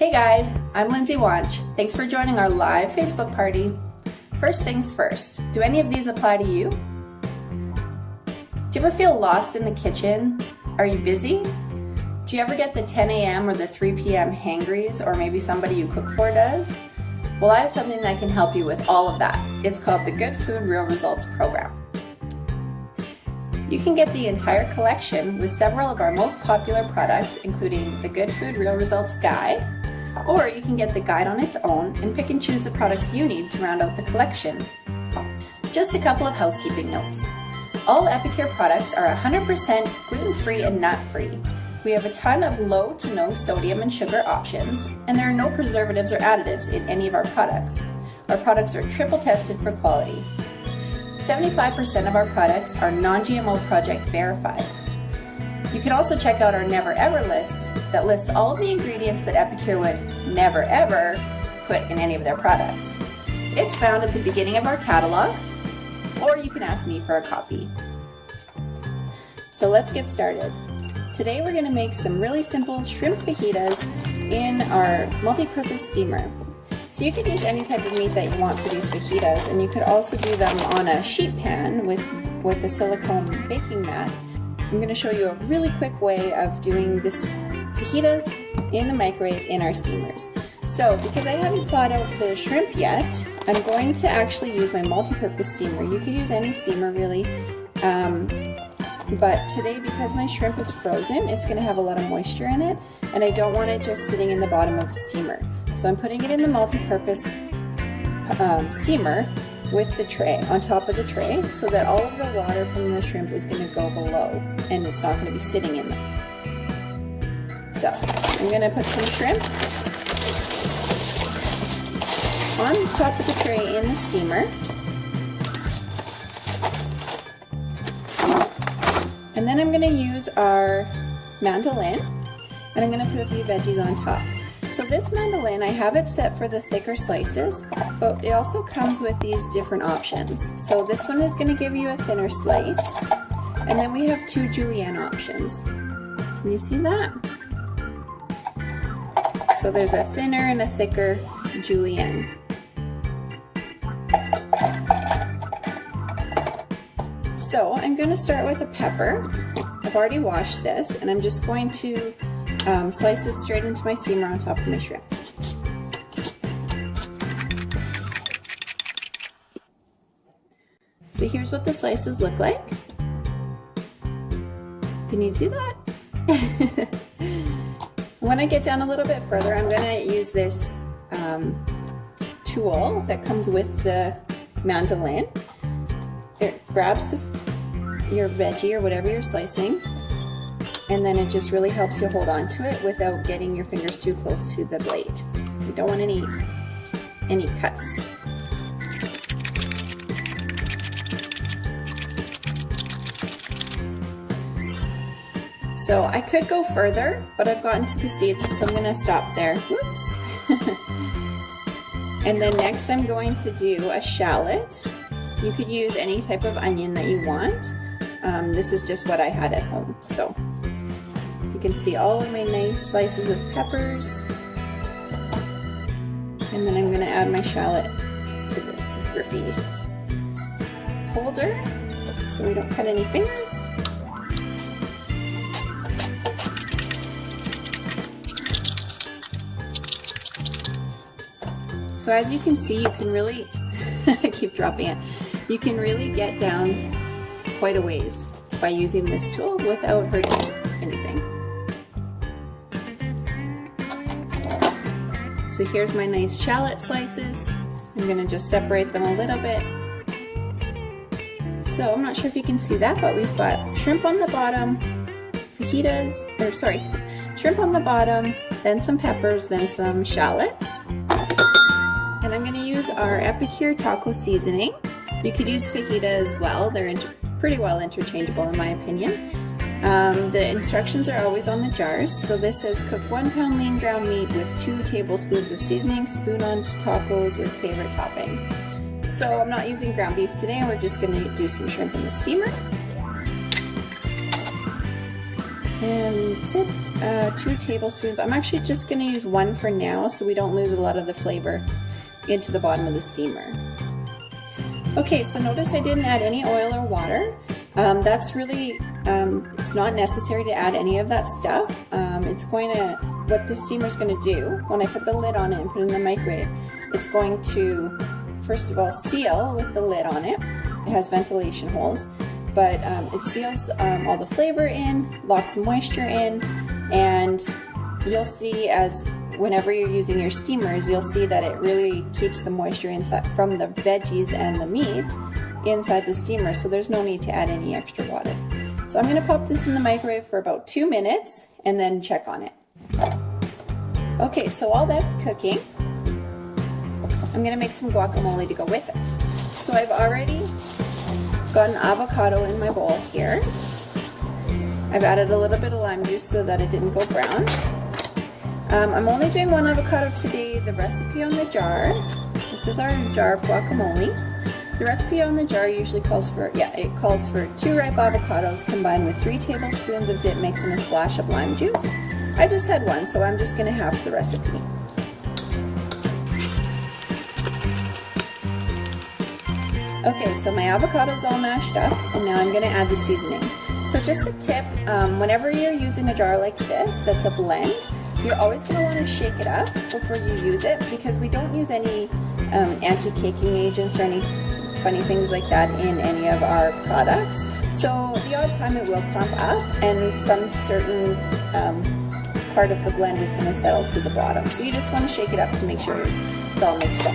Hey guys, I'm Lindsay Wanch. Thanks for joining our live Facebook party. First things first, do any of these apply to you? Do you ever feel lost in the kitchen? Are you busy? Do you ever get the 10 a.m. or the 3 p.m. hangries, or maybe somebody you cook for does? Well, I have something that can help you with all of that. It's called the Good Food Real Results program. You can get the entire collection with several of our most popular products, including the Good Food Real Results Guide, or you can get the guide on its own and pick and choose the products you need to round out the collection. Just a couple of housekeeping notes. All Epicure products are 100% gluten-free and nut-free. We have a ton of low to no sodium and sugar options, and there are no preservatives or additives in any of our products. Our products are triple tested for quality. 75% of our products are non-GMO project verified. You can also check out our Never Ever list that lists all of the ingredients that Epicure would never ever put in any of their products. It's found at the beginning of our catalog, or you can ask me for a copy. So let's get started. Today we're going to make some really simple shrimp fajitas in our multi-purpose steamer. So you could use any type of meat that you want for these fajitas, and you could also do them on a sheet pan with a silicone baking mat. I'm going to show you a really quick way of doing this fajitas in the microwave in our steamers. So because I haven't thawed out the shrimp yet, I'm going to actually use my multi-purpose steamer. You could use any steamer really, but today because my shrimp is frozen, it's going to have a lot of moisture in it, and I don't want it just sitting in the bottom of the steamer. So I'm putting it in the multi-purpose steamer with the tray, on top of the tray, so that all of the water from the shrimp is going to go below and it's not going to be sitting in there. So I'm going to put some shrimp on top of the tray in the steamer. And then I'm going to use our mandolin, and I'm going to put a few veggies on top. So this mandolin, I have it set for the thicker slices, but it also comes with these different options. So this one is going to give you a thinner slice, and then we have two julienne options. Can you see that? So there's a thinner and a thicker julienne. So I'm going to start with a pepper. I've already washed this, and I'm just going to slice it straight into my steamer on top of my shrimp. So here's what the slices look like. Can you see that? When I get down a little bit further, I'm going to use this tool that comes with the mandolin. It grabs your veggie or whatever you're slicing, and then it just really helps you hold on to it without getting your fingers too close to the blade. You don't want any cuts. So I could go further, but I've gotten to the seeds, so I'm going to stop there. Whoops. And then next I'm going to do a shallot. You could use any type of onion that you want. This is just what I had at home. So you can see all of my nice slices of peppers. And then I'm going to add my shallot to this grippy holder so we don't cut any fingers. So as you can see, you can really, I keep dropping it, you can really get down quite a ways by using this tool without hurting anything. So here's my nice shallot slices. I'm going to just separate them a little bit. So I'm not sure if you can see that, but we've got shrimp on the bottom, shrimp on the bottom, then some peppers, then some shallots. And I'm going to use our Epicure taco seasoning. You could use fajita as well. They're pretty well interchangeable in my opinion. The instructions are always on the jars. So this says cook 1 pound lean ground meat with 2 tablespoons of seasoning, spoon on tacos with favorite toppings. So I'm not using ground beef today. We're just going to do some shrimp in the steamer. And that's it, 2 tablespoons. I'm actually just going to use 1 for now so we don't lose a lot of the flavor into the bottom of the steamer. Okay, so notice I didn't add any oil or water. That's really, it's not necessary to add any of that stuff. What the steamer is going to do, when I put the lid on it and put it in the microwave, it's going to, first of all, seal with the lid on it. It has ventilation holes, but it seals all the flavor in, locks moisture in, and you'll see whenever you're using your steamers, you'll see that it really keeps the moisture inside from the veggies and the meat inside the steamer, so there's no need to add any extra water. So I'm going to pop this in the microwave for about 2 minutes and then check on it. Okay, so while that's cooking, I'm going to make some guacamole to go with it. So I've already got an avocado in my bowl here. I've added a little bit of lime juice so that it didn't go brown. I'm only doing 1 avocado today. The recipe on the jar, this is our jar of guacamole. The recipe on the jar usually calls for 2 ripe avocados combined with 3 tablespoons of dip mix and a splash of lime juice. I just had 1, so I'm just going to half the recipe. Okay, so my avocado's all mashed up, and now I'm going to add the seasoning. So just a tip, whenever you're using a jar like this that's a blend, you're always going to want to shake it up before you use it, because we don't use any anti-caking agents or any funny things like that in any of our products. So the odd time it will clump up, and some certain part of the blend is going to settle to the bottom. So you just want to shake it up to make sure it's all mixed up.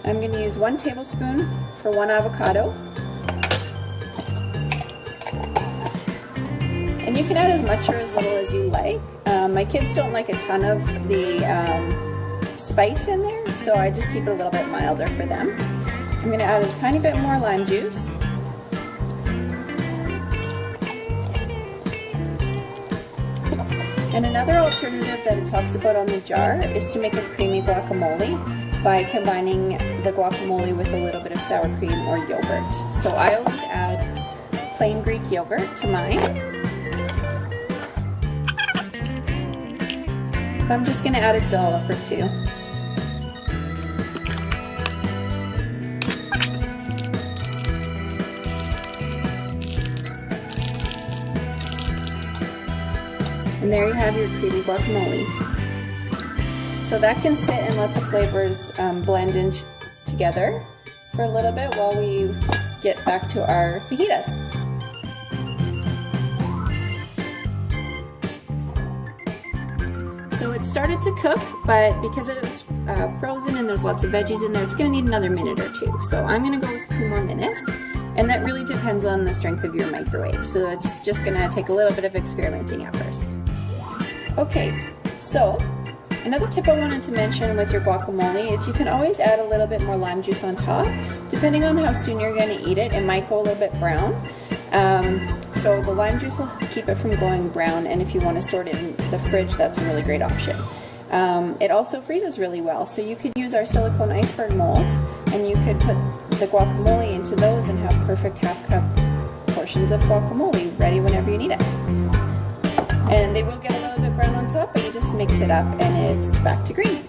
I'm going to use 1 tablespoon for 1 avocado. And you can add as much or as little as you like. My kids don't like a ton of the spice in there, so I just keep it a little bit milder for them. I'm going to add a tiny bit more lime juice. And another alternative that it talks about on the jar is to make a creamy guacamole by combining the guacamole with a little bit of sour cream or yogurt. So I always add plain Greek yogurt to mine. So I'm just going to add a dollop or 2. And there you have your creamy guacamole. So that can sit and let the flavors blend in together for a little bit while we get back to our fajitas. So it started to cook, but because it was frozen and there's lots of veggies in there, it's going to need another minute or 2. So I'm going to go with 2 more minutes. And that really depends on the strength of your microwave. So it's just going to take a little bit of experimenting at first. Okay, so another tip I wanted to mention with your guacamole is you can always add a little bit more lime juice on top. Depending on how soon you're going to eat it, it might go a little bit brown. So the lime juice will keep it from going brown, and if you want to store it in the fridge, that's a really great option. It also freezes really well, so you could use our silicone iceberg molds, and you could put the guacamole into those and have perfect half-cup portions of guacamole ready whenever you need it. And they will get a little bit brown on top, but you just mix it up and it's back to green.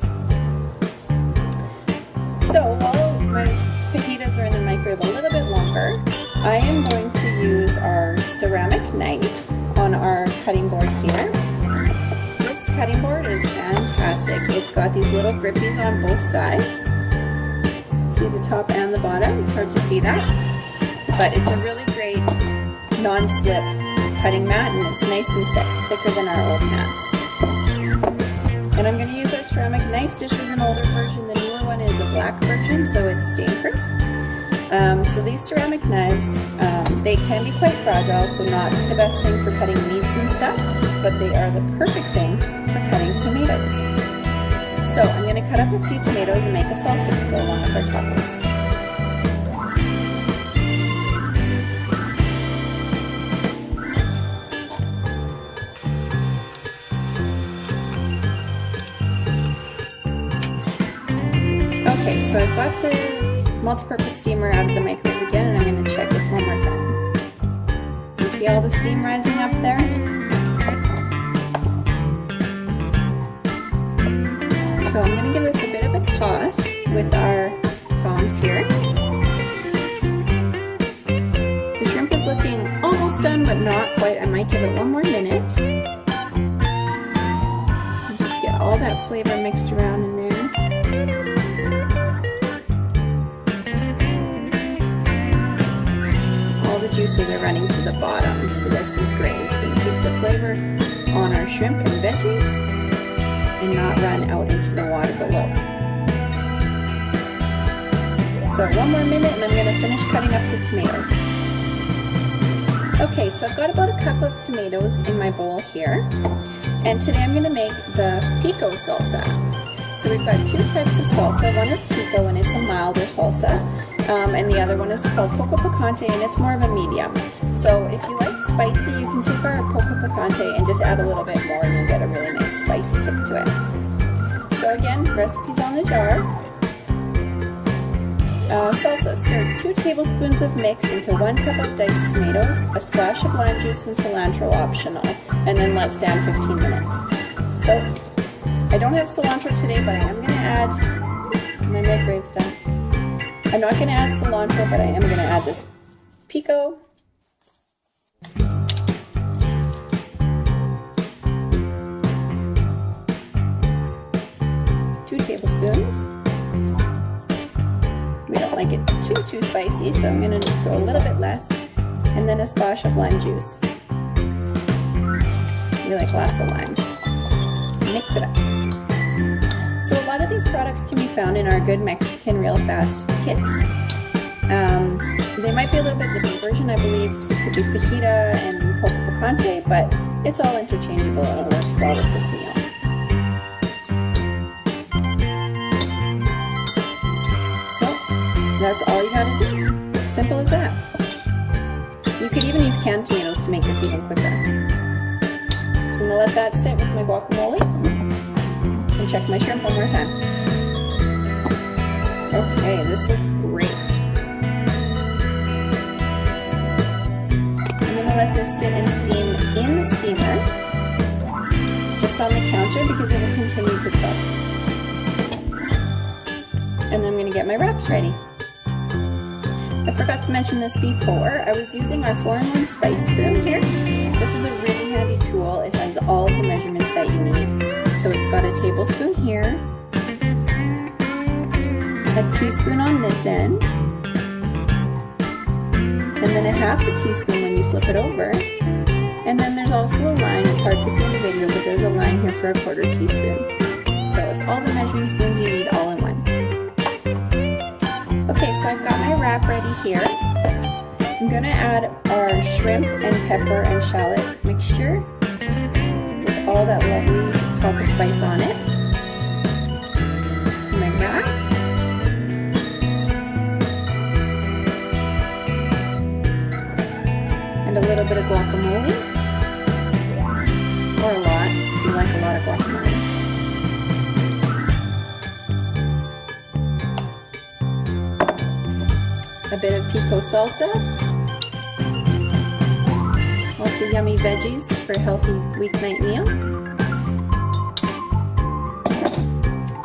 So while my fajitas are in the microwave a little bit longer, I am going to use our ceramic knife on our cutting board here. This cutting board is fantastic. It's got these little grippies on both sides. See the top and the bottom? It's hard to see that, but it's a really great non-slip cutting mat, and it's nice and thick, thicker than our old mats. And I'm going to use our ceramic knife. This is an older version. The newer one is a black version, so it's stain-proof. So these ceramic knives, they can be quite fragile, so not the best thing for cutting meats and stuff, but they are the perfect thing for cutting tomatoes. So I'm going to cut up a few tomatoes and make a salsa to go along with our tacos. Okay, so I've got the multi-purpose steamer out of the microwave again, and I'm going to check it one more time. See all the steam rising up there? So I'm gonna give this a bit of a toss with our tongs here. The shrimp is looking almost done, but not quite. I might give it one more minute. Just get all that flavor mixed around in there. All the juices are running to the bottom, so this is great. It's going to keep the flavor on our shrimp and veggies and not run out into the water below. So one more minute and I'm going to finish cutting up the tomatoes. Okay, so I've got about a cup of tomatoes in my bowl here, and today I'm going to make the pico salsa. So we've got 2 types of salsa. One is pico and it's a milder salsa, and the other one is called poco picante and it's more of a medium. So if you like spicy, you can take our poco picante and just add a little bit more and you'll get a really nice spicy kick to it. So again, recipes on the jar. Salsa, stir 2 tablespoons of mix into 1 cup of diced tomatoes, a splash of lime juice and cilantro optional, and then let stand 15 minutes. So, I don't have cilantro today, but I am going to add, my microwave's done. I'm not going to add cilantro, but I am going to add this pico. Two tablespoons. We don't like it too spicy, so I'm going to go a little bit less. And then a splash of lime juice. We like lots of lime. Mix it up. So a lot of these products can be found in our Good Mexican Real Fast kit. They might be a little bit different version. I believe it could be fajita and poco picante, but it's all interchangeable and it works well with this meal. That's all you gotta do. Simple as that. You could even use canned tomatoes to make this even quicker. So I'm gonna let that sit with my guacamole and check my shrimp one more time. Okay, this looks great. I'm gonna let this sit and steam in the steamer, just on the counter because it will continue to cook. And then I'm gonna get my wraps ready. I forgot to mention this before. I was using our 4-in-1 spice spoon here. This is a really handy tool. It has all the measurements that you need. So it's got a tablespoon here, a teaspoon on this end, and then a half a teaspoon when you flip it over. And then there's also a line. It's hard to see in the video, but there's a line here for a 1/4 teaspoon. So it's all the measuring spoons you need all in one. Okay, so I've got my wrap ready here. I'm gonna add our shrimp and pepper and shallot mixture with all that lovely taco spice on it to my wrap. And a little bit of guacamole, or a lot, if you like a lot of guacamole. A bit of pico salsa, lots of yummy veggies for a healthy weeknight meal.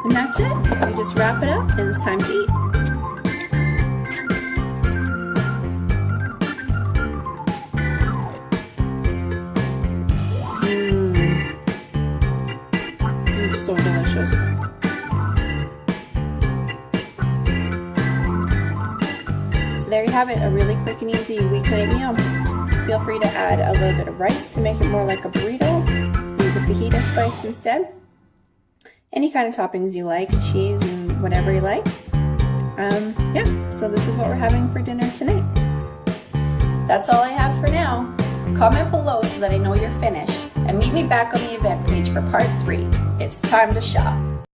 And that's it. We just wrap it up and it's time to eat. It's so delicious. There you have it, a really quick and easy weeknight meal. Feel free to add a little bit of rice to make it more like a burrito. Use a fajita spice instead. Any kind of toppings you like, cheese and whatever you like. Yeah, so this is what we're having for dinner tonight. That's all I have for now. Comment below so that I know you're finished, and meet me back on the event page for part 3. It's time to shop.